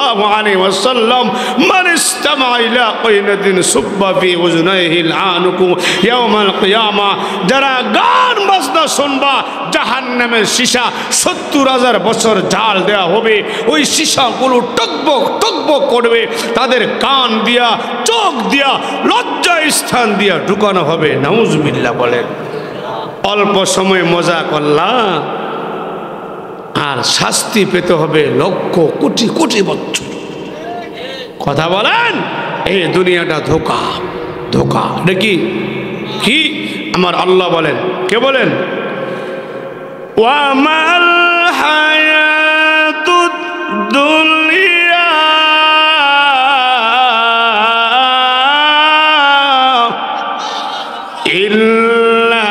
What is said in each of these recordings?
সাল্লাল্লাহু আলাইহি ওয়াসাল্লাম মান ইসতামা ইলা কাইনাতিন সুব্বা ফি উযুনাইহিল আনুকু ইয়াউমাল কিয়ামা, যারা গান বাজনা শুনবা জাহান্নামের সীসা ৭০,০০০ বছর জাল দেওয়া হবে, ওই সীসাগুলো টকবক টকবক করবে, তাদের কান দিয়া চোখ দিয়া লজ্জা স্থান দিয়া ঢুকানো হবে। নাউজুবিল্লাহ বলেন। অল্প সময় মজা করলা আর শাস্তি পেতে হবে লক্ষ কোটি কোটি বছর। কথা বলেন, এই দুনিয়াটা ধোঁকা, ধোঁকা নাকি কি? আমার আল্লাহ বলেন, কে বলেন? ওয়ামাল হায়াতুদ দুনিয়া ইল্লা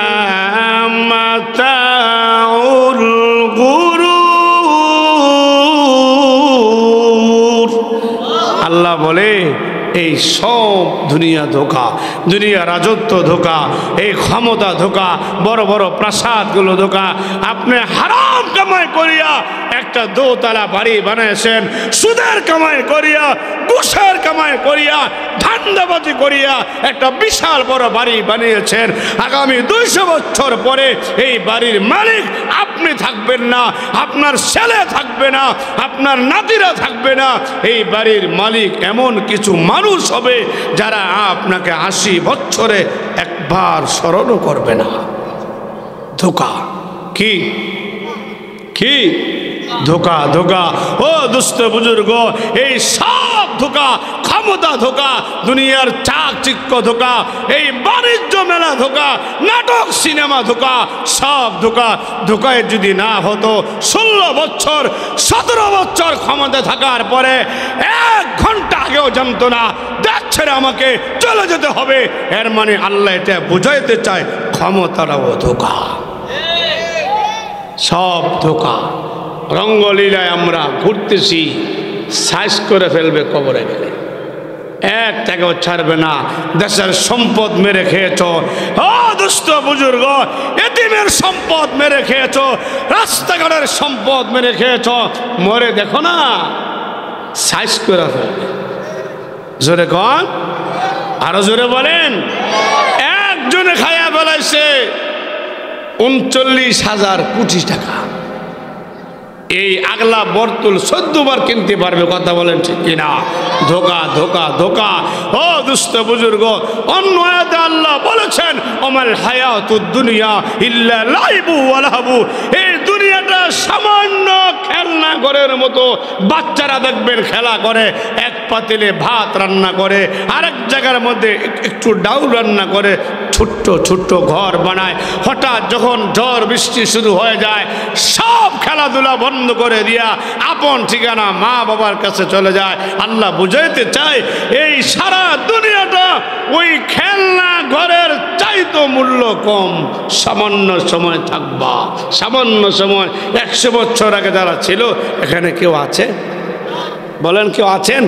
মাতাউল গুরুর। আল্লাহ বলে এই সব দুনিয়া ধোঁকা, দুনিয়া রাজত্ব ধোঁকা, এই ক্ষমতা ধোঁকা, বড় বড় প্রাসাদগুলো ধোঁকা। আপনি হারাম কামাই করিয়া একটা দোতলা বাড়ি বানিয়েছেন, সুদের কামাই করিয়া, ঘুষের কামাই করিয়া, ধান্দাবাজি করিয়া একটা বিশাল বড় বাড়ি বানিয়েছেন। আগামী ২০০ বছর পরে এই বাড়ির মালিক আপনি থাকবেন না, আপনার ছেলে থাকবে না, আপনার নাতিরা থাকবে না। এই বাড়ির মালিক এমন কিছু মানুষ হবে যারা আপনাকে ৮০ বছরে একবার স্মরণও করবে না। ধোঁকা কি কি? ধোঁকা, ধোঁকা। ও দুস্থ বুজুর্গ, এই সব ধোঁকা, ক্ষমতা ধোঁকা, দুনিয়ার চাকচিক্য ধোঁকা, এই বাণিজ্য মেলা ধোঁকা, নাটক সিনেমা ধোঁকা, সব ধোঁকা। ধোঁকায় যদি না হতো ১৬ বছর ১৭ বছর ক্ষমতা থাকার পরে ১ ঘন্টা আগেও জানতো না দেখছেন আমাকে চলে যেতে হবে, এর মানে আল্লাহ এটা বুঝাইতে চায় ক্ষমতাটাও ধোঁকা, সব ধোঁকা। রঙ্গলীলায় আমরা ঘুরতেছি, সাইজ করে ফেলবে কবরে গেলে, ১ টাকাও ছাড়বে না। দেশের সম্পদ মেরে খেয়েছ, ও দুস্থ বুজুর্গ, এতিমের সম্পদ মেরে খেয়েছ, রাস্তাঘাটের সম্পদ মেরে খেয়েছ, মরে দেখো না সাইজ করে ফেলবে। জোরে কন, আরো জোরে বলেন। একজনে খায়া ফেলাইছে ৩৯,০০০ কোটি টাকা। এই আগলা বর্তুল ১৪ বার কিনতে পারবে। কথা বলেন ঠিক কিনা? ধোঁকা, ধোঁকা, ধোঁকা। ও দুস্থ বুজুর্গ, অন্য আয়াতে আল্লাহ বলেছেন ওমাল হায়াতুদ দুনিয়া ইল্লা লাইবু ওয়া লাহবু। এই দুনিয়াটা সামান্য খেলনা ঘরের মতো। বাচ্চারা দেখবেন খেলা করে, এক পাতিলে ভাত রান্না করে, আরেক জায়গার মধ্যে একটু ডাউল রান্না করে, ছোট্ট ছোট্ট ঘর বানায়। হঠাৎ যখন ঝড় বৃষ্টি শুরু হয়ে যায়, সব খেলাধুলা বন্ধ করে দিয়া আপন ঠিকানা মা বাবার কাছে চলে যায়। আল্লাহ বুঝাইতে চায় এই সারা দুনিয়াটা ওই খেলনা ঘরের চাইতো মূল্য কম। সামান্য সময় থাকবা, সামান্য সময়। ১০০ বছর আগে যারা ছিল এখানে কেউ আছে? বলেন কেউ আছেন?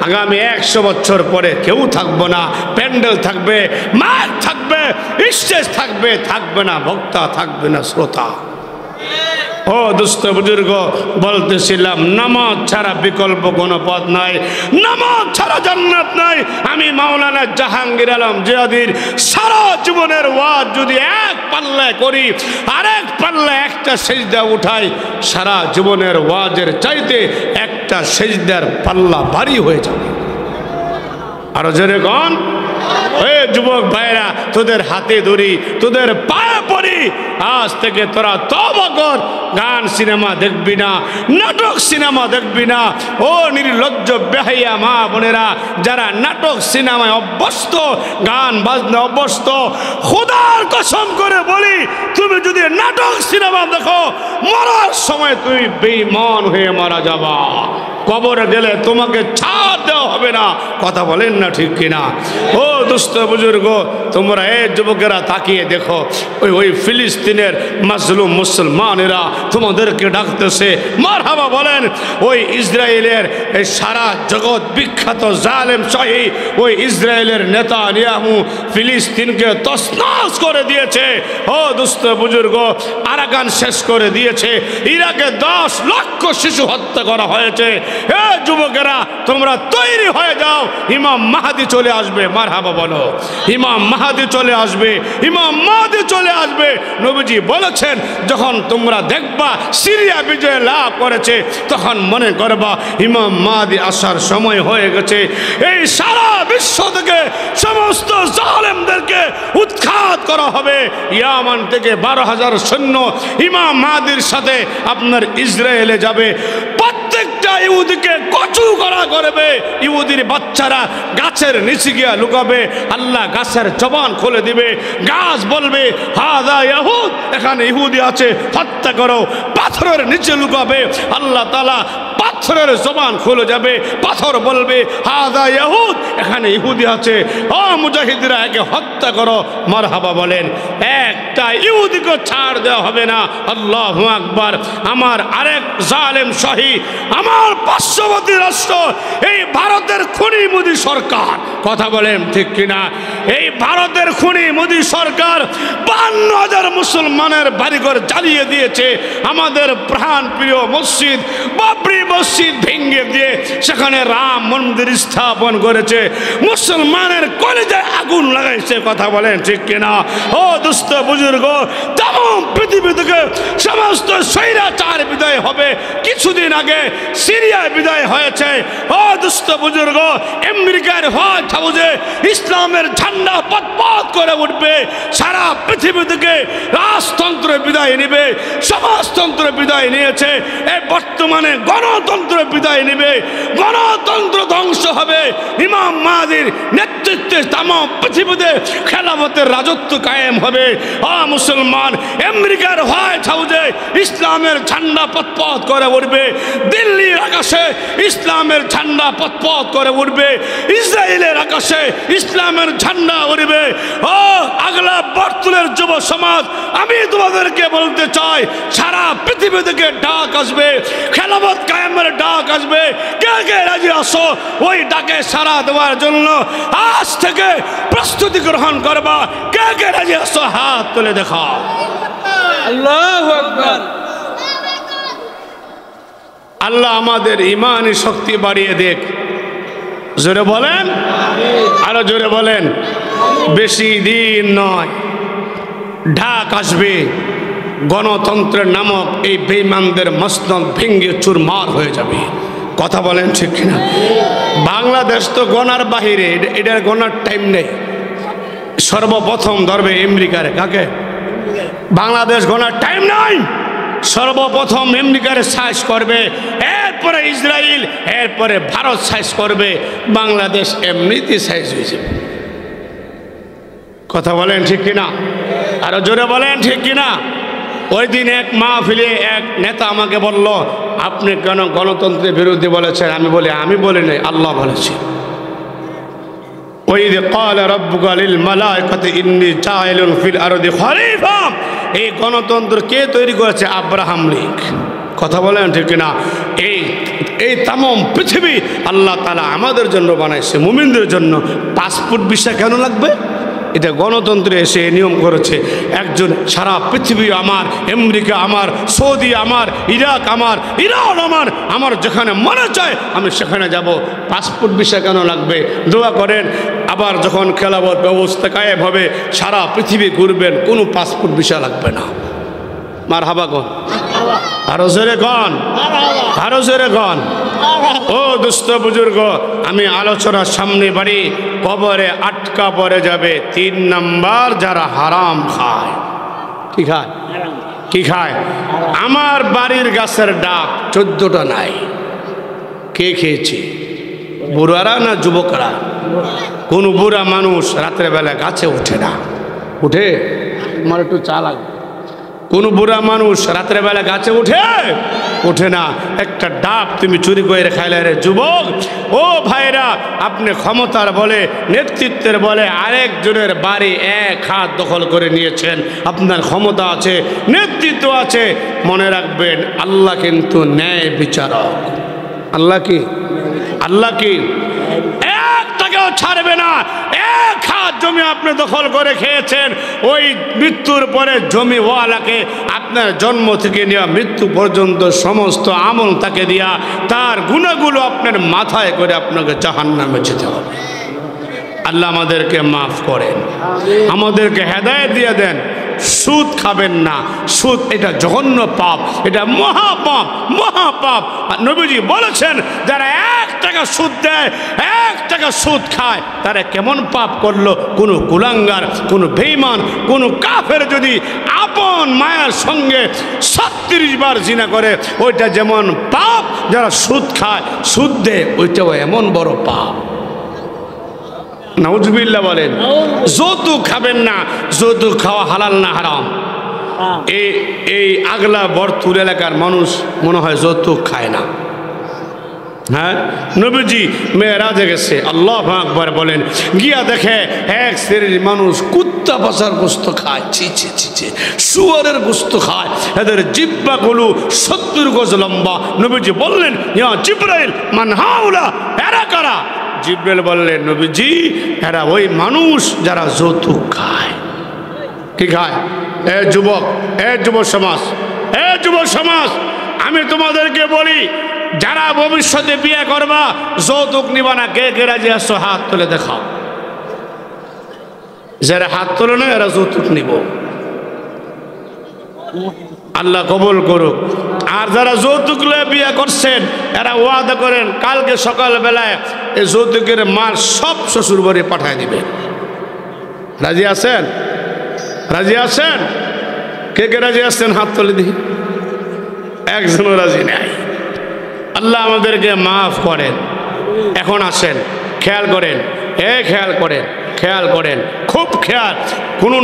আগামী ১০০ বছর পরে কেউ থাকবো না। প্যান্ডেল থাকবে, মাঠ থাকবে, স্টেজ থাকবে, থাকবে না বক্তা, থাকবে না শ্রোতা। ও দুস্থ বুজুর্গ, বলতেছিলাম নামাজ ছাড়া বিকল্প কোনো পথ নাই, নামাজ ছাড়া জান্নাত নাই। আমি মাওলানা জাহাঙ্গীর আলম জিয়াদির সারা জীবনের ওয়াজ যদি এক পাল্লায় করি, আরেক পাল্লায় একটা সেজদা উঠাই, সারা জীবনের ওয়াজের চাইতে একটা সেজদার পাল্লা ভারী হয়ে যাবে। আরো জোরে কন। ওই যুবক ভাইরা, তোদের হাতে ধরি, তোদের পায়ে পড়ি, আজ থেকে তোরা তওবা কর। গান সিনেমা দেখবি না, নাটক সিনেমা দেখবি না। ও নির্লজ্জ বেহাইয়া মা বোনেরা, যারা নাটক সিনেমায় অভ্যস্ত, গান বাজনা অভ্যস্ত, খোদার কসম করে বলি, তুমি যদি নাটক সিনেমা দেখো, মরার সময় তুমি বেঈমান হয়ে মারা যাবা। কবরে গেলে তোমাকে ছাড় দেওয়া হবে না। কথা বলেন না ঠিক কিনা? ও দুস্থ বুজুর্গ, তোমরা এই যুবকেরা তাকিয়ে দেখো, ওই ফিলিস্তিনের মাজলুম মুসলমানেরা তোমাদেরকে ডাকতেছে। মারহাবা বলেন। ওই ইসরায়েলের এই সারা জগৎ বিখ্যাত জালেম শাহী ওই ইসরায়েলের নেতানিয়াহু ফিলিস্তিনকে তছনছ করে দিয়েছে। ও দুস্থ বুজুর্গ, আরাকান শেষ করে দিয়েছে। ইরাকে ১০ লক্ষ শিশু হত্যা করা হয়েছে। হে যুবক লোকেরা তোমরা তৈরি হয়ে যাও, ইমাম মাহদি চলে আসবে। মারহাবা বলো, ইমাম মাহদি চলে আসবে, ইমাম মাহদি চলে আসবে। নবীজি বলেছেন যখন তোমরা দেখবা সিরিয়া বিজয় লাভ করেছে তখন মনে করবা ইমাম মাহদি আসার সময় হয়ে গেছে। এই সারা বিশ্ব থেকে সমস্ত জালেমদেরকে উৎখাত করা হবে। ইয়ামান থেকে 12,000 সৈন্য ইমাম মাহদির সাথে আপনার ইসরায়েলে যাবে। প্রত্যেকটা ইহুদিকে কচু করা করবে। ইহুদির বাচ্চারা গাছের নিচে গিয়ে লুকাবে, আল্লাহ গাছের জবান খুলে দিবে। গাছ বলবে হাদা ইয়াহুদ, এখানে ইহুদি আছে, হত্যা করো। পাথরের নিচে লুকাবে, আল্লাহ তাআলা পাথরের জবান খুলে যাবে। পাথর বলবে হাদা ইয়াহুদ, এখানে ইহুদি আছে, ও মুজাহিদরা একে হত্যা করো। মারহাবা বলেন। একটা ইহুদিকে ছাড় দেওয়া হবে না। আল্লাহু আকবার। আমার আরেক জালেম শাহী, আমার পার্শ্ববর্তী রাষ্ট্র এই ভারতের খুনি মোদী সরকার, কথা বলেন ঠিক কিনা? এই ভারতের খুনি মোদী সরকার 52,000 মুসলমানের বাড়িঘর জ্বালিয়ে দিয়েছে। আমাদের প্রাণ প্রিয় মসজিদ বাবরি মসজিদ ভেঙে দিয়ে সেখানে রাম মন্দির স্থাপন করেছে। মুসলমানের কলেজায় আগুন লাগাইছে, কথা বলেন ঠিক কিনা? ও দুস্থ বুজুর্গ, তাম পৃথিবী থেকে সমস্ত স্বৈরাচার বিদায় হবে। কিছুদিন আগে সিরিয়ায় বিদায় হয়েছে। ও দুস্থ বুজুর্গ, আমেরিকার হোয়াইট হাউসে ইসলামের ঝান্ডা পথ করে উঠবে। সারা পৃথিবী থেকে রাজতন্ত্র বিদায় নেবে, সমাজতন্ত্র বিদায় নিয়েছে। এই বর্তমানে গণতন্ত্র বিদায় নেবে। গণতন্ত্র ধ্বংস হবে। ইমাম মাহদির নেতৃত্বে তাম পৃথিবীতে খেলাফতের রাজত্ব কায়েম হবে। মুসলমান, আমেরিকার হোয়াইট হাউসে ইসলামের ঝান্ডা পথ করে উঠবে। দিল্লির আকাশে ইসলামের ঝান্ডা পথ করে উঠবে। ইসরায়েলের আকাশে ইসলামের ঝান্ডা উঠবে। ও আগলা বর্তুলের যুব সমাজ, আমি তোমাদেরকে বলতে চাই, সারা পৃথিবী থেকে ডাক আসবে, খেলাফত কায়েমের ডাক আসবে। কে কে রাজি আসো ওই ডাকে সাড়া দেওয়ার জন্য? আজ থেকে প্রস্তুতি গ্রহণ করবা। কে কে রাজি আসো হাত তুলে দেখাও। আল্লাহু আকবার। আল্লাহ আমাদের ইমানি শক্তি বাড়িয়ে দেখ। জোরে বলেন, আরো জোরে বলেন। বেশি দিন নয়, ঢাক আসবে। গণতন্ত্রের নামক এই বেঈমানদের মসনদ ভেঙে চুরমার হয়ে যাবে, কথা বলেন ঠিক কিনা? বাংলাদেশ তো গণার বাহিরে, এটার গণার টাইম নেই। সর্বপ্রথম ধরবে আমেরিকারে। কাকে? বাংলাদেশ গণার টাইম নাই। সর্বপ্রথম আমেরিকারে সাইজ করবে, এরপরে ইসরায়েল, এরপরে ভারত সাইজ করবে। বাংলাদেশ এমনিতে সাইজ হয়ে যাবে, কথা বলেন ঠিক কিনা? আরো জোরে বলেন ঠিক কিনা? ওই দিন এক মাহফিলে এক নেতা আমাকে বলল, আপনি কেন গণতন্ত্রের বিরুদ্ধে বলেছেন? আমি বলি নাই, আল্লাহ বলেছে। ওই যে ক্বালা রাব্বুকা লিল মালাইকাতি ইন্নী জাইলুন ফিল আরদি খলিফা, এই গণতন্ত্র কে তৈরি করেছে? আব্রাহাম লিঙ্ক, কথা বলেন ঠিক কিনা? এই তাম পৃথিবী আল্লাহ তাআলা আমাদের জন্য বানাইছে, মুমিনদের জন্য। পাসপোর্ট ভিসা কেন লাগবে? এটা গণতন্ত্রে এসে নিয়ম করেছে। একজন সারা পৃথিবী আমার, আমেরিকা আমার, সৌদি আমার, ইরাক আমার, ইরান আমার, আমার যেখানে মনে চায় আমি সেখানে যাব। পাসপোর্ট ভিসা কেন লাগবে? দোয়া করেন আবার যখন খেলাফত ব্যবস্থা কায়েম হবে সারা পৃথিবী ঘুরবেন, কোনো পাসপোর্ট ভিসা লাগবে না। মারহাবা গণ, আরো জোরে গণ, আরো জোরে গণ। ও দুস্থ বুজুর্গ, আমি আলোচনার সামনে বাড়ি, কবরে আটকা পড়ে যাবে 3 নাম্বার যারা হারাম খায়। কি খায়? কি খায়? আমার বাড়ির গাছের ডাব 14টা নাই। কে খেয়েছে? বুড়ারা না যুবকরা? কোন বুড়া মানুষ রাত্রে বেলা গাছে উঠে না। উঠে? আমার একটু চা লাগবে। কোন বুড়া মানুষ রাত্রে বেলা গাছে উঠে না। একটা ডাব তুমি চুরি করে খাইলে রে যুবক। ও ভাইরা, আপনি ক্ষমতার বলে, নেতৃত্বের বলে আরেকজনের বাড়ি এক হাত দখল করে নিয়েছেন। আপনার ক্ষমতা আছে, নেতৃত্ব আছে, মনে রাখবেন আল্লাহ কিন্তু ন্যায় বিচারক। আল্লাহ কি? আল্লাহ কি? একটাকেও ছাড়বে না। এক হাত জমি আপনি দখল করে খেয়েছেন, ওই মৃত্যুর পরে জমিওয়ালাকে আপনার জন্ম থেকে নেওয়া মৃত্যু পর্যন্ত সমস্ত আমল তাকে দিয়া তার গুনাহগুলো আপনার মাথায় করে আপনাকে জাহান্নামে যেতে হবে। আল্লাহ আমাদেরকে মাফ করেন, আমাদেরকে হেদায়েত দিয়ে দেন। সুদ খাবেন না, সুদ এটা জঘন্য পাপ, এটা মহাপাপ, মহাপাপ। আর নবীজি বলেছেন যারা 1 টাকা সুদ দেয়, 1 টাকা সুদ খায়, তারা কেমন পাপ করলো। কোনো কুলাঙ্গার, কোনো বেঈমান, কোনো কাফের যদি আপন মায়ের সঙ্গে 36 বার জিনা করে, ওইটা যেমন পাপ, যারা সুদ খায়, সুদ দেয়, ওইটাও এমন বড় পাপ। নাউজুবিল্লাহ বলেন। যৌতুক খাবেন না, যৌতুক খাওয়া হালাল না হারাম। এই আগলা বরতুল এলাকার মানুষ মনে হয় যৌতুক খায় না। হ্যাঁ, নবীজি মেরাজে গেছে, আল্লাহু আকবার বলেন, গিয়া দেখে এক শ্রেণীর মানুষ কুত্তা পাছার গোস্ত খায়, ছি ছি ছি ছি, শুয়োরের গোস্ত খায়, এদের জিহ্বাগুলো 70 গজ লম্বা। নবীজি বললেন, ইয়া জিবরাইল মান হাউলা, এরা কারা? জিবরাইল বললেন, নবীজি এরা ওই মানুষ যারা যৌতুক খায়। কি খায়? এ যুবক, এ যুব সমাজ, এ যুব সমাজ, আমি তোমাদেরকে বলি, যারা ভবিষ্যতে বিয়ে করবা যৌতুক নিবা না। কে কে রাজি আছো? হাত তুলে দেখাও। যারা হাত তোলে না এরা যৌতুক নিব। আল্লাহ কবুল করুক। আর যারা যৌতুক লয়ে বিয়ে করছেন, এরা ওয়াদা করেন কালকে সকালবেলায় এই যৌতুকের মাল সব শ্বশুর বাড়ি পাঠায় দিবে। রাজি আছেন? রাজি আছেন? কে কে রাজি আছেন? হাত তুলে দিই। একজনও রাজি নাই। আল্লাহ আমাদেরকে মাফ করেন। এখন আসেন, খেয়াল করেন, খেয়াল করেন, খেয়াল করেন, খুব খেয়াল। কোনো